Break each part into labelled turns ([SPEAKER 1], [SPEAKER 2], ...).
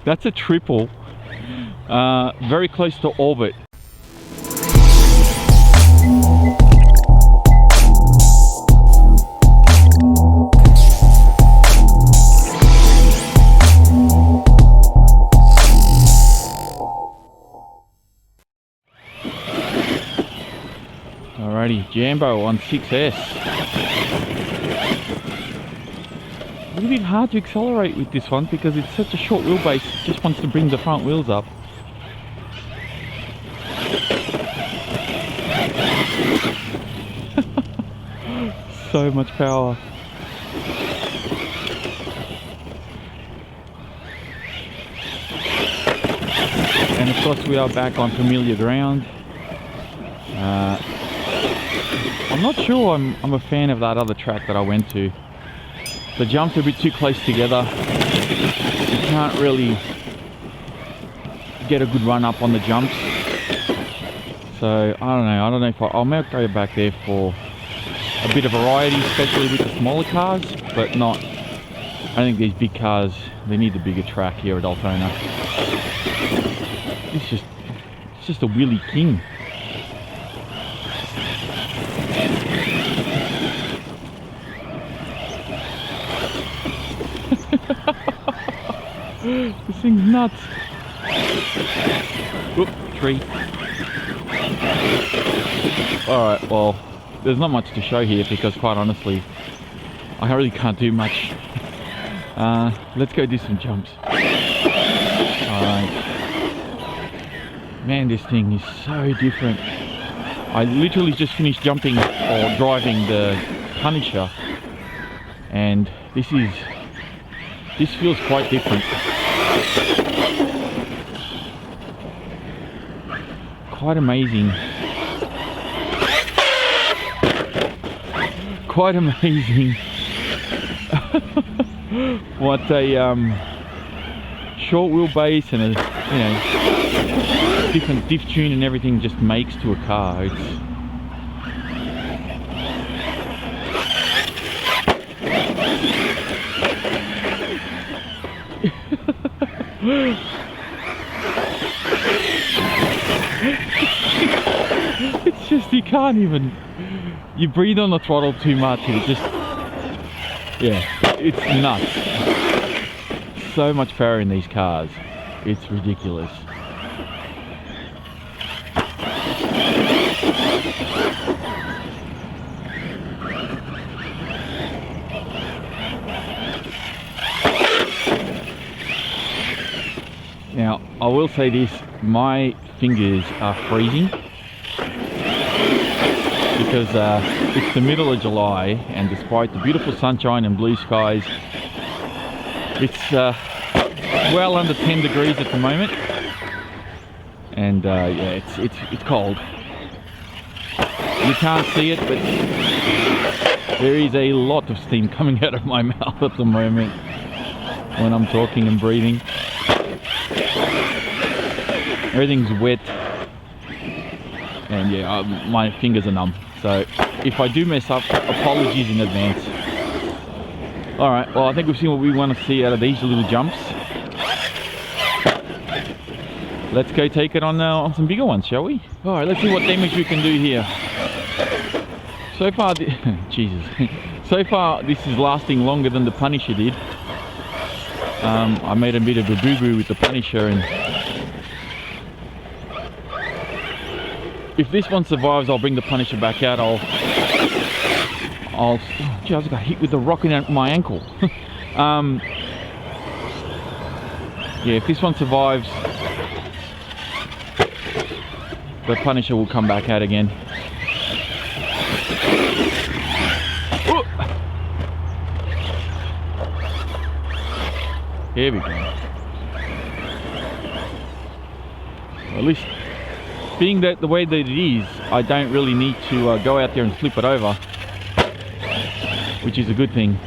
[SPEAKER 1] That's a triple. Very close to orbit. Alrighty, Jambo on 6S. A little bit hard to accelerate with this one because it's such a short wheelbase, it just wants to bring the front wheels up. So much power. And of course we are back on familiar ground. I'm not sure I'm a fan of that other track that I went to. The jumps are a bit too close together. You can't really get a good run up on the jumps. So I don't know if I might go back there for a bit of variety, especially with the smaller cars, but not. I think these big cars, they need the bigger track here at Altona. It's just a wheelie king. This thing's nuts. Oop, tree. Alright, well, there's not much to show here because quite honestly, I really can't do much. Let's go do some jumps. Alright. Man, this thing is so different. I literally just finished jumping or driving the Punisher, and this feels quite different. Quite amazing. Quite amazing. What a short wheelbase and a different diff tune and everything just makes to a car. It's just, you can't even, you breathe on the throttle too much and it just, yeah, it's nuts. So much power in these cars, it's ridiculous. Now, I will say this, my fingers are freezing because it's the middle of July, and despite the beautiful sunshine and blue skies, it's well under 10 degrees at the moment, and yeah, it's cold. You can't see it, but there is a lot of steam coming out of my mouth at the moment when I'm talking and breathing. Everything's wet, and yeah, my fingers are numb. So if I do mess up, apologies in advance. Alright, well I think we've seen what we want to see out of these little jumps. Let's go take it on some bigger ones, shall we? Alright, let's see what damage we can do here. So far, Jesus. So far this is lasting longer than the Punisher did. I made a bit of a boo-boo with the Punisher, and if this one survives, I'll bring the Punisher back out. Oh, gee, I just got hit with the rock in my ankle. Yeah, if this one survives, the Punisher will come back out again. Ooh. Here we go. Well, at least, being that the way that it is, I don't really need to go out there and flip it over, which is a good thing.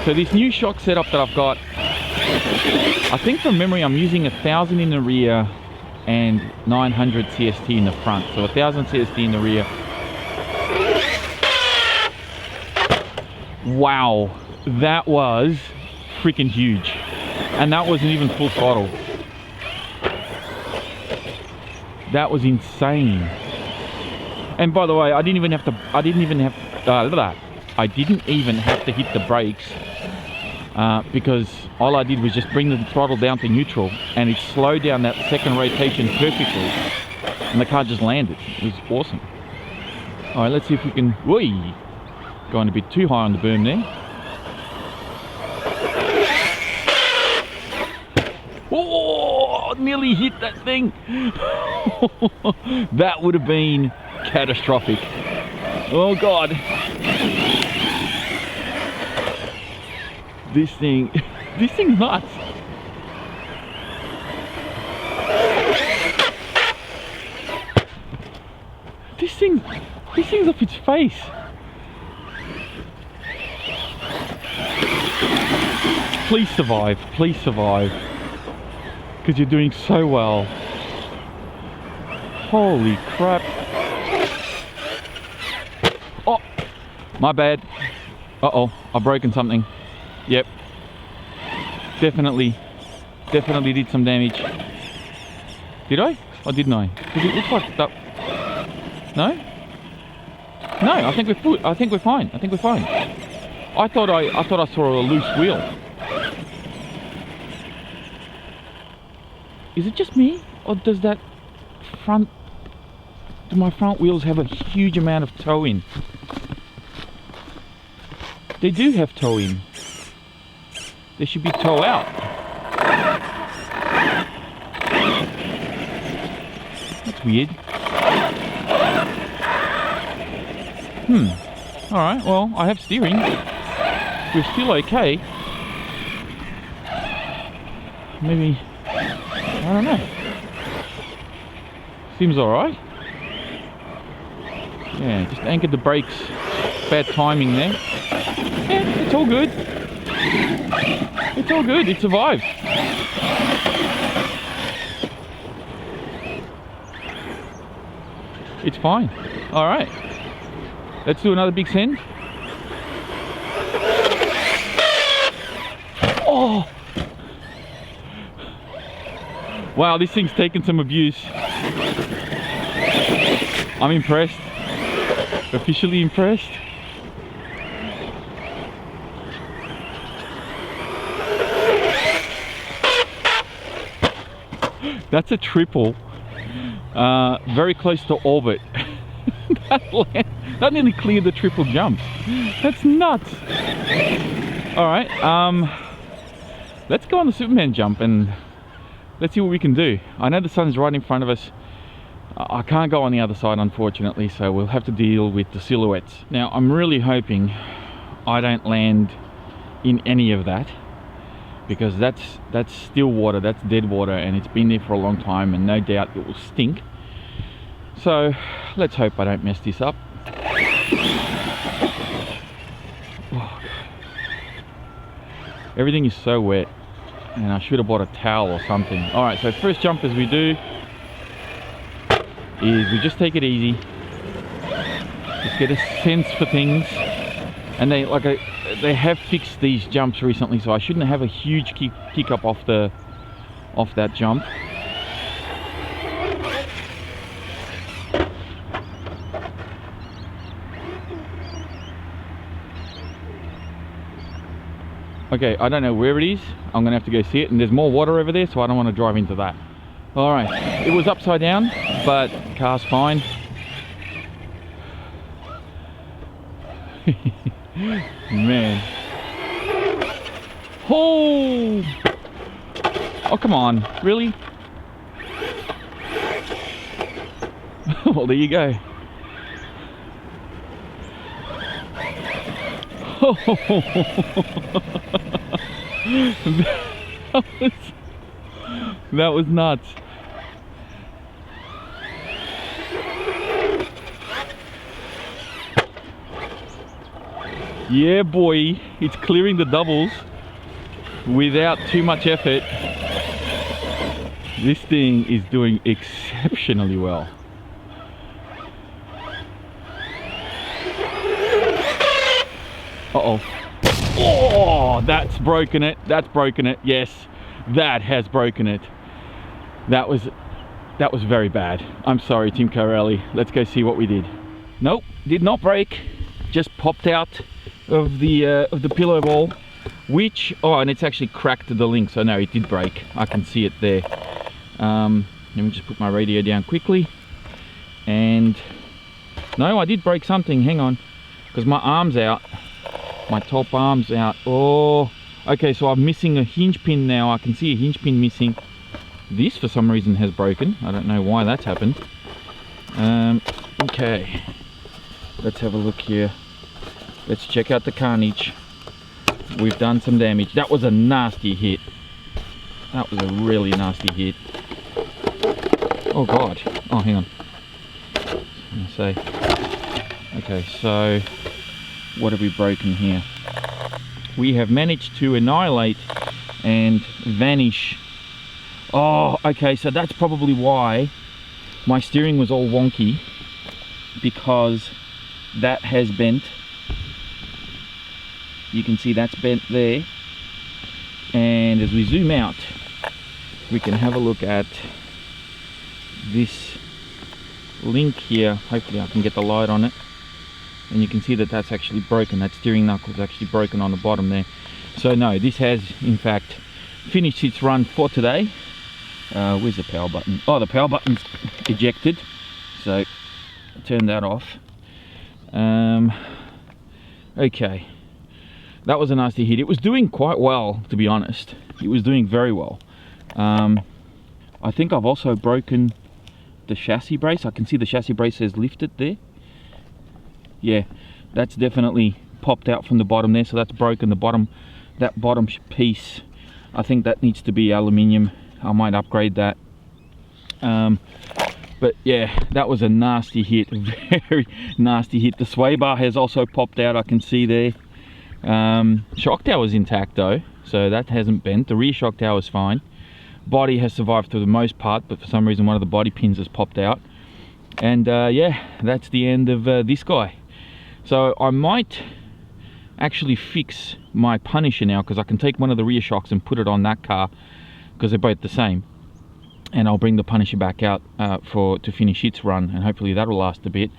[SPEAKER 1] So this new shock setup that I've got, I think from memory I'm using 1000 in the rear and 900 CST in the front. So 1000 CST in the rear. Wow, that was freaking huge. And that wasn't even full throttle. That was insane. And by the way, I didn't even have to hit the brakes because all I did was just bring the throttle down to neutral, and it slowed down that second rotation perfectly, and the car just landed. It was awesome. All right, let's see if we can. Whee! Going a bit too high on the berm there. Oh, nearly hit that thing. That would have been catastrophic. Oh God. This thing's nuts. This thing's off its face. Please survive, because you're doing so well. Holy crap. Oh, my bad. Uh-oh, I've broken something. Yep. Definitely did some damage. Did I? Or didn't I? Because it looks like that. No? No, I think we're fine. I thought I saw a loose wheel. Is it just me, or do my front wheels have a huge amount of toe in? They do have toe in. They should be toe out. That's weird. Alright, well, I have steering. We're still okay. Maybe, I don't know. Seems alright. Yeah, just anchored the brakes. Bad timing there. Yeah, it's all good. It's all good, it survived. It's fine. Alright. Let's do another big send. Oh! Wow, this thing's taken some abuse. I'm impressed. Officially impressed. That's a triple. Very close to orbit. That nearly cleared the triple jump. That's nuts. Alright, let's go on the Superman jump and let's see what we can do. I know the sun's right in front of us. I can't go on the other side, unfortunately, so we'll have to deal with the silhouettes. Now, I'm really hoping I don't land in any of that, because that's still water, that's dead water, and it's been there for a long time, and no doubt it will stink. So let's hope I don't mess this up. Oh, everything is so wet, and I should have bought a towel or something. All right, so first jump as we do is we just take it easy, just get a sense for things. And they have fixed these jumps recently, so I shouldn't have a huge kick up off that jump. Okay, I don't know where it is. I'm gonna have to go see it, and there's more water over there, so I don't want to drive into that. All right, it was upside down, but car's fine. Man. Oh! Oh, come on. Really? Well, there you go. That was nuts. Yeah, boy, it's clearing the doubles without too much effort. This thing is doing exceptionally well. Uh-oh. Oh, that's broken it. That's broken it. Yes. that has broken it. That was very bad. I'm sorry, Tim Corelli. Let's go see what we did. Nope, did not break. Just popped out of the pillow ball, which, oh, and it's actually cracked the link, so no, it did break. I can see it there. Let me just put my radio down quickly. And no, I did break something. Hang on, because my arm's out. My top arm's out. Oh, okay, so I'm missing a hinge pin now. I can see a hinge pin missing. This, for some reason, has broken. I don't know why that's happened. Okay, let's have a look here. Let's check out the carnage. We've done some damage. That was a nasty hit. That was a really nasty hit. Oh God. Oh, hang on. Say. Okay, so what have we broken here? We have managed to annihilate and vanish. Oh, okay, so that's probably why my steering was all wonky, because that has bent. You can see that's bent there. And as we zoom out, we can have a look at this link here. Hopefully I can get the light on it. And you can see that that's actually broken. That steering knuckle is actually broken on the bottom there. So no, this has in fact finished its run for today. Where's the power button? Oh, the power button's ejected, so turn that off. Okay, that was a nasty hit. It was doing quite well, to be honest. It was doing very well. I think I've also broken the chassis brace. I can see the chassis brace has lifted there. Yeah, that's definitely popped out from the bottom there, so that's broken the bottom. That bottom piece, I think that needs to be aluminium. I might upgrade that. But yeah, that was a nasty hit. Very nasty hit. The sway bar has also popped out, I can see there. Shock tower is intact though, so that hasn't bent. The rear shock tower is fine. Body has survived for the most part, but for some reason one of the body pins has popped out. And yeah, that's the end of this guy. So I might actually fix my Punisher now, because I can take one of the rear shocks and put it on that car, because they're both the same. And I'll bring the Punisher back out to finish its run, and hopefully that'll last a bit.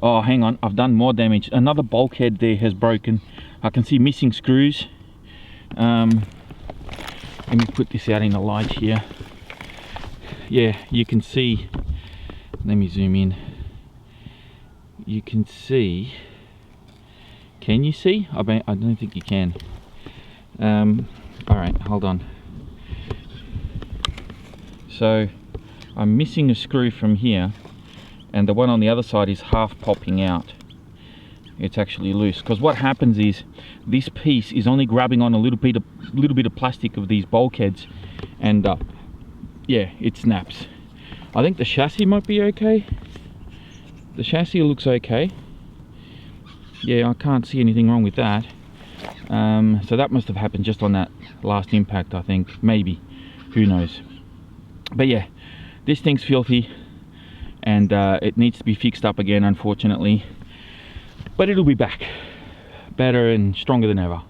[SPEAKER 1] Oh, hang on, I've done more damage. Another bulkhead there has broken. I can see missing screws. Let me put this out in the light here. Yeah, you can see, let me zoom in. You can see, can you see? I don't think you can. All right, hold on. So I'm missing a screw from here, and the one on the other side is half popping out. It's actually loose, because what happens is this piece is only grabbing on a little bit of plastic of these bulkheads, and yeah, it snaps. I think the chassis might be okay. The chassis looks okay. Yeah, I can't see anything wrong with that. So that must have happened just on that last impact, I think. Maybe, who knows. But yeah, this thing's filthy, and it needs to be fixed up again, unfortunately. But it'll be back, better and stronger than ever.